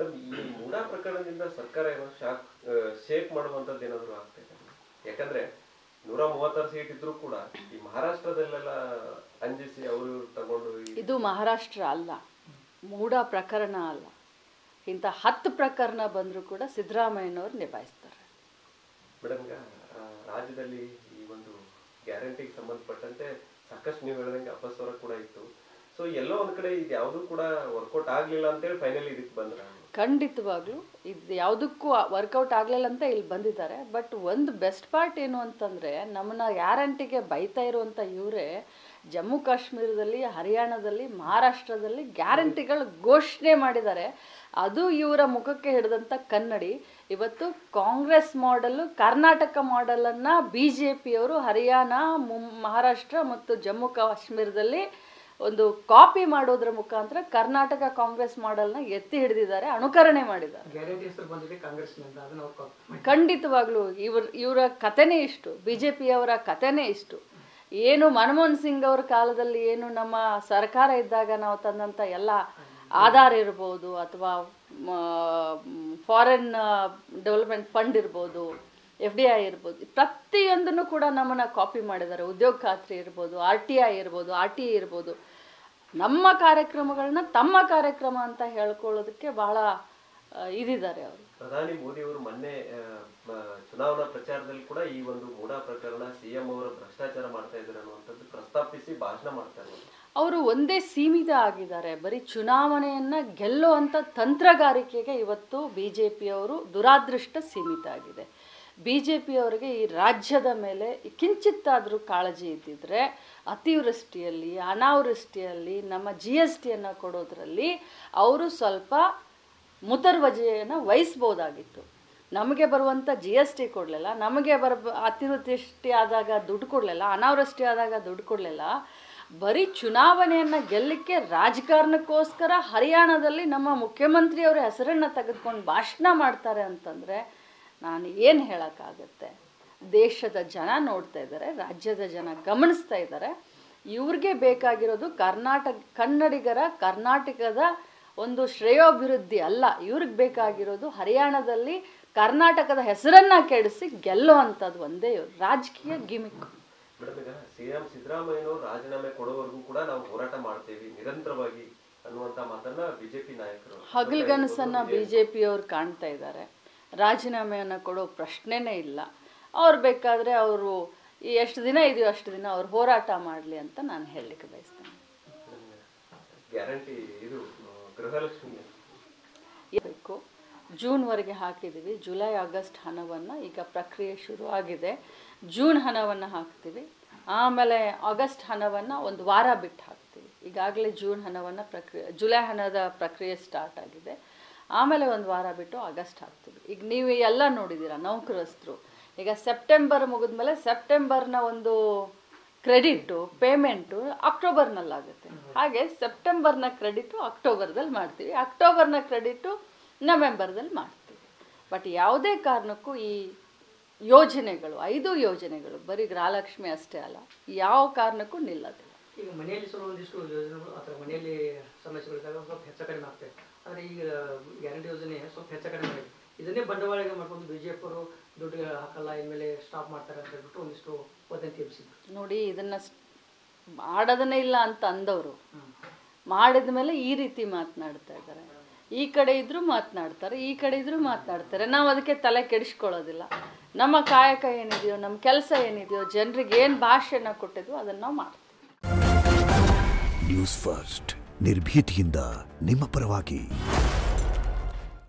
Madam ಈ ಮೂಡಾ ಪ್ರಕರಣದಿಂದ ಸರ್ಕಾರ ಏನೋ ಶೇಕ್ ಮಾಡುವಂತದ್ದು ಏನಾದ್ರು ಆಗ್ತೈತೆ? ಯಾಕಂದ್ರೆ 136 ಸೀಟ್ ಇದ್ರೂ ಕೂಡ ಈ ಮಹಾರಾಷ್ಟ್ರದಲ್ಲೆಲ್ಲ ಅಂಜಿಸಿ ಅವರು ತಗೊಂಡು ಇದು ಮಹಾರಾಷ್ಟ್ರ ಅಲ್ಲ, ಮೂಡಾ ಪ್ರಕರಣ ಅಲ್ಲ. ಇಂಥ 10 ಪ್ರಕರಣ ಬಂದರೂ ಕೂಡ ಸಿದ್ದರಾಮಯ್ಯನವರು ನಿಭಾಯಿಸ್ತಾರೆ. ಮೇಡಮ್, ರಾಜ್ಯದಲ್ಲಿ ಈ ಒಂದು ಗ್ಯಾರಂಟಿಗೆ ಸಂಬಂಧಪಟ್ಟಂತೆ ಸಾಕಷ್ಟು ನೀವು ಹೇಳಿದಂಗೆ ಅಪಸ್ವರ ಕೂಡ ಇತ್ತು. ಸೊ ಎಲ್ಲೋ ಒಂದ್ ಕಡೆ ಇದು ಯಾವುದು ಕೂಡ ವರ್ಕೌಟ್ ಆಗ್ಲಿಲ್ಲ ಅಂತೇಳಿ ಫೈನಲಿ ಇದಕ್ಕೆ ಬಂದ್ರ? ಖಂಡಿತವಾಗ್ಲೂ ಇದು ಯಾವುದಕ್ಕೂ ವರ್ಕೌಟ್ ಆಗಲಿಲ್ಲ ಅಂತ ಇಲ್ಲಿ ಬಂದಿದ್ದಾರೆ. ಬಟ್ ಒಂದು ಬೆಸ್ಟ್ ಪಾರ್ಟ್ ಏನು ಅಂತಂದರೆ, ನಮ್ಮನ್ನ ಗ್ಯಾರಂಟಿಗೆ ಬೈತಾ ಇರುವಂಥ ಇವರೇ ಜಮ್ಮು ಕಾಶ್ಮೀರದಲ್ಲಿ, ಹರಿಯಾಣದಲ್ಲಿ, ಮಹಾರಾಷ್ಟ್ರದಲ್ಲಿ ಗ್ಯಾರಂಟಿಗಳು ಘೋಷಣೆ ಮಾಡಿದ್ದಾರೆ. ಅದು ಇವರ ಮುಖಕ್ಕೆ ಹಿಡಿದಂಥ ಕನ್ನಡಿ. ಇವತ್ತು ಕಾಂಗ್ರೆಸ್ ಮಾಡೆಲ್ಲು, ಕರ್ನಾಟಕ ಮಾಡೆಲನ್ನು BJPಯವರು ಹರಿಯಾಣ, ಮಹಾರಾಷ್ಟ್ರ ಮತ್ತು ಜಮ್ಮು ಕಾಶ್ಮೀರದಲ್ಲಿ ಒಂದು ಕಾಪಿ ಮಾಡೋದ್ರ ಮುಖಾಂತರ ಕರ್ನಾಟಕ ಕಾಂಗ್ರೆಸ್ ಮಾಡೆಲ್ನ ಎತ್ತಿ ಹಿಡಿದಿದ್ದಾರೆ, ಅನುಕರಣೆ ಮಾಡಿದ್ದಾರೆ. ಖಂಡಿತವಾಗ್ಲೂ ಇವರ ಕಥೆನೇ ಇಷ್ಟು, BJPಯವರ ಕಥೆನೇ ಇಷ್ಟು. ಏನು ಮನಮೋಹನ್ ಸಿಂಗ್ ಅವರ ಕಾಲದಲ್ಲಿ ಏನು ನಮ್ಮ ಸರ್ಕಾರ ಇದ್ದಾಗ ನಾವು ತಂದಂಥ ಎಲ್ಲ ಆಧಾರ್ ಇರ್ಬೋದು, ಅಥವಾ ಫಾರಿನ್ ಡೆವಲಪ್ಮೆಂಟ್ ಫಂಡ್ ಇರ್ಬೋದು, FDI ಇರ್ಬೋದು, ಪ್ರತಿಯೊಂದನ್ನು ಕೂಡ ನಮ್ಮನ್ನು ಕಾಪಿ ಮಾಡಿದ್ದಾರೆ. ಉದ್ಯೋಗ ಖಾತ್ರಿ ಇರ್ಬೋದು, RTI ಇರ್ಬೋದು, RTE ಇರ್ಬೋದು. ನಮ್ಮ ಕಾರ್ಯಕ್ರಮಗಳನ್ನ ತಮ್ಮ ಕಾರ್ಯಕ್ರಮ ಅಂತ ಹೇಳ್ಕೊಳ್ಳೋದಕ್ಕೆ ಬಹಳ ಇದಿದ್ದಾರೆ ಅವರು. ಪ್ರಧಾನಿ ಮೋದಿ ಅವರು ಮೊನ್ನೆ ಚುನಾವಣಾ ಪ್ರಚಾರದಲ್ಲಿ ಕೂಡ ಈ ಒಂದು ಮೂಡಾ ಪ್ರಕರಣ, CM ಅವರು ಭ್ರಷ್ಟಾಚಾರ ಮಾಡ್ತಾ ಇದ್ದಾರೆ ಅನ್ನುವಂಥದ್ದು ಪ್ರಸ್ತಾಪಿಸಿ ಭಾಷಣ ಮಾಡ್ತಾರೆ. ಅವರು ಒಂದೇ ಸೀಮಿತ ಆಗಿದ್ದಾರೆ, ಬರೀ ಚುನಾವಣೆಯನ್ನು ಗೆಲ್ಲುವಂಥ ತಂತ್ರಗಾರಿಕೆಗೆ ಇವತ್ತು BJPಯವರು ದುರಾದೃಷ್ಟ ಸೀಮಿತ ಆಗಿದೆ. BJPಯವರಿಗೆ ಈ ರಾಜ್ಯದ ಮೇಲೆ ಕಿಂಚಿತ್ತಾದರೂ ಕಾಳಜಿ ಇದ್ದಿದ್ರೆ ಅತಿವೃಷ್ಟಿಯಲ್ಲಿ, ಅನಾವೃಷ್ಟಿಯಲ್ಲಿ ನಮ್ಮ GSTಯನ್ನು ಕೊಡೋದ್ರಲ್ಲಿ ಅವರು ಸ್ವಲ್ಪ ಮುತುವರ್ಜಿಯನ್ನು ವಹಿಸ್ಬೋದಾಗಿತ್ತು. ನಮಗೆ ಬರುವಂಥ GST ಕೊಡಲಿಲ್ಲ, ನಮಗೆ ಅತಿವೃಷ್ಟಿ ಆದಾಗ ದುಡ್ಡು ಕೊಡಲಿಲ್ಲ, ಅನಾವೃಷ್ಟಿ ಆದಾಗ ದುಡ್ಡು ಕೊಡಲಿಲ್ಲ. ಬರೀ ಚುನಾವಣೆಯನ್ನು ಗೆಲ್ಲಕ್ಕೆ ರಾಜಕಾರಣಕ್ಕೋಸ್ಕರ ಹರಿಯಾಣದಲ್ಲಿ ನಮ್ಮ ಮುಖ್ಯಮಂತ್ರಿಯವರ ಹೆಸರನ್ನು ತೆಗೆದುಕೊಂಡು ಭಾಷಣ ಮಾಡ್ತಾರೆ ಅಂತಂದರೆ ನಾನು ಏನು ಹೇಳೋಕ್ಕಾಗತ್ತೆ? ದೇಶದ ಜನ ನೋಡ್ತಾ ಇದ್ದಾರೆ, ರಾಜ್ಯದ ಜನ ಗಮನಿಸ್ತಾ ಇದ್ದಾರೆ. ಇವ್ರಿಗೆ ಬೇಕಾಗಿರೋದು ಕನ್ನಡಿಗರ ಕರ್ನಾಟಕದ ಒಂದು ಶ್ರೇಯೋಭಿವೃದ್ಧಿ ಅಲ್ಲ. ಇವ್ರಿಗೆ ಬೇಕಾಗಿರೋದು ಹರಿಯಾಣದಲ್ಲಿ ಕರ್ನಾಟಕದ ಹೆಸರನ್ನು ಕೆಡಿಸಿ ಗೆಲ್ಲುವಂಥದ್ದು ಒಂದೇ ರಾಜಕೀಯ ಗಿಮಿಕ್. ಮೇಡಮ್, ಈಗ CM ಸಿದ್ದರಾಮಯ್ಯನವರು ರಾಜೀನಾಮೆ ಕೊಡೋವರೆಗೂ ಕೂಡ ನಾವು ಹೋರಾಟ ಮಾಡ್ತೇವೆ ನಿರಂತರವಾಗಿ ಅನ್ನುವಂಥ ಮಾತನ್ನ BJP ನಾಯಕರು ಹಗಲ್ಗನಸನ್ನು BJPಯವರು ಕಾಣ್ತಾ ಇದ್ದಾರೆ. ರಾಜೀನಾಮೆಯನ್ನು ಕೊಡೋ ಪ್ರಶ್ನೆನೇ ಇಲ್ಲ. ಅವ್ರು ಬೇಕಾದರೆ ಅವರು ಎಷ್ಟು ದಿನ ಇದೆಯೋ ಅಷ್ಟು ದಿನ ಅವ್ರು ಹೋರಾಟ ಮಾಡಲಿ ಅಂತ ನಾನು ಹೇಳಲಿಕ್ಕೆ ಬಯಸ್ತೇನೆ. ಗ್ಯಾರಂಟಿ ಇದು ಗೃಹಲಕ್ಷ್ಮಿ ಬೇಕು, ಜೂನ್ವರೆಗೆ ಹಾಕಿದ್ದೀವಿ. ಜುಲೈ ಆಗಸ್ಟ್ ಹಣವನ್ನು ಈಗ ಪ್ರಕ್ರಿಯೆ ಶುರುವಾಗಿದೆ. ಜೂನ್ ಹಣವನ್ನು ಹಾಕ್ತೀವಿ, ಆಮೇಲೆ ಆಗಸ್ಟ್ ಹಣವನ್ನು ಒಂದು ವಾರ ಬಿಟ್ಟು ಹಾಕ್ತೀವಿ. ಈಗಾಗಲೇ ಜೂನ್ ಹಣವನ್ನು ಜುಲೈ ಹಣದ ಪ್ರಕ್ರಿಯೆ ಸ್ಟಾರ್ಟ್ ಆಗಿದೆ. ಆಮೇಲೆ ಒಂದು ವಾರ ಬಿಟ್ಟು ಆಗಸ್ಟ್ ಹಾಕ್ತೀವಿ. ಈಗ ನೀವು ಎಲ್ಲ ನೋಡಿದ್ದೀರಾ, ನೌಕರಸ್ಥರು ಈಗ ಸೆಪ್ಟೆಂಬರ್ ಮುಗಿದ್ಮೇಲೆ ಸೆಪ್ಟೆಂಬರ್ನ ಒಂದು ಕ್ರೆಡಿಟು ಪೇಮೆಂಟು ಅಕ್ಟೋಬರ್ನಲ್ಲಾಗುತ್ತೆ. ಹಾಗೆ ಸೆಪ್ಟೆಂಬರ್ನ ಕ್ರೆಡಿಟು ಅಕ್ಟೋಬರ್ದಲ್ಲಿ ಮಾಡ್ತೀವಿ, ಅಕ್ಟೋಬರ್ನ ಕ್ರೆಡಿಟು ನವೆಂಬರ್ದಲ್ಲಿ ಮಾಡ್ತೀವಿ. ಬಟ್ ಯಾವುದೇ ಕಾರಣಕ್ಕೂ ಈ ಯೋಜನೆಗಳು 5 ಯೋಜನೆಗಳು ಬರೀ ಗೃಹಲಕ್ಷ್ಮಿ ಅಷ್ಟೇ ಅಲ್ಲ, ಯಾವ ಕಾರಣಕ್ಕೂ ನಿಲ್ಲೋದಿಲ್ಲ. ಈಗ ಮನೆಯಲ್ಲಿ ಒಂದಿಷ್ಟು ಯೋಜನೆಗಳು ಅಥವಾ ಮನೆಯಲ್ಲಿ ಸಮಸ್ಯೆಗಳಿದ್ದಾಗ ಸ್ವಲ್ಪ ಹೆಚ್ಚು ಕಡಿಮೆ ಆಗ್ತದೆ. ಆದರೆ ಈಗ ಗ್ಯಾರಂಟಿ ಯೋಜನೆ ಸ್ವಲ್ಪ ಹೆಚ್ಚು ಕಡಿಮೆ ಆಗಿದೆ. ಇದನ್ನೇ ಬಂಡವಾಳಗೆ ಮಾಡ್ಕೊಂಡು BJPಯವರು ದುಡ್ಡು ಹಾಕಲ್ಲ, ಇನ್ಮೇಲೆ ಸ್ಟಾಪ್ ಮಾಡ್ತಾರೆ ಅಂತ ಹೇಳ್ಬಿಟ್ಟು ಒಂದಿಷ್ಟು ವದಂತಿ ಎಬ್ಬಿಸಿದ್ರು. ನೋಡಿ, ಇದನ್ನು ಮಾಡೋದನ್ನೇ ಇಲ್ಲ ಅಂತ ಅಂದವರು ಮಾಡಿದ ಮೇಲೆ ಈ ರೀತಿ ಮಾತನಾಡ್ತಾ ಇದ್ದಾರೆ. ಈ ಕಡೆ ಇದ್ರೂ ಮಾತನಾಡ್ತಾರೆ, ಈ ಕಡೆ ಇದ್ರೂ ಮಾತನಾಡ್ತಾರೆ. ನಾವು ಅದಕ್ಕೆ ತಲೆ ಕೆಡಿಸ್ಕೊಳ್ಳೋದಿಲ್ಲ. ನಮ್ಮ ಕಾಯಕ ಏನಿದೆಯೋ, ನಮ್ಮ ಕೆಲಸ ಏನಿದೆಯೋ, ಜನರಿಗೆ ಏನು ಭಾಷೆಯನ್ನು ಕೊಟ್ಟಿದ್ವೋ ಅದನ್ನು ನಾವು ಮಾಡ್ತೀವಿ. ನ್ಯೂಸ್ ಫಸ್ಟ್, ನಿರ್ಭೀತಿಯಿಂದ ನಿಮ್ಮ ಪರವಾಗಿ.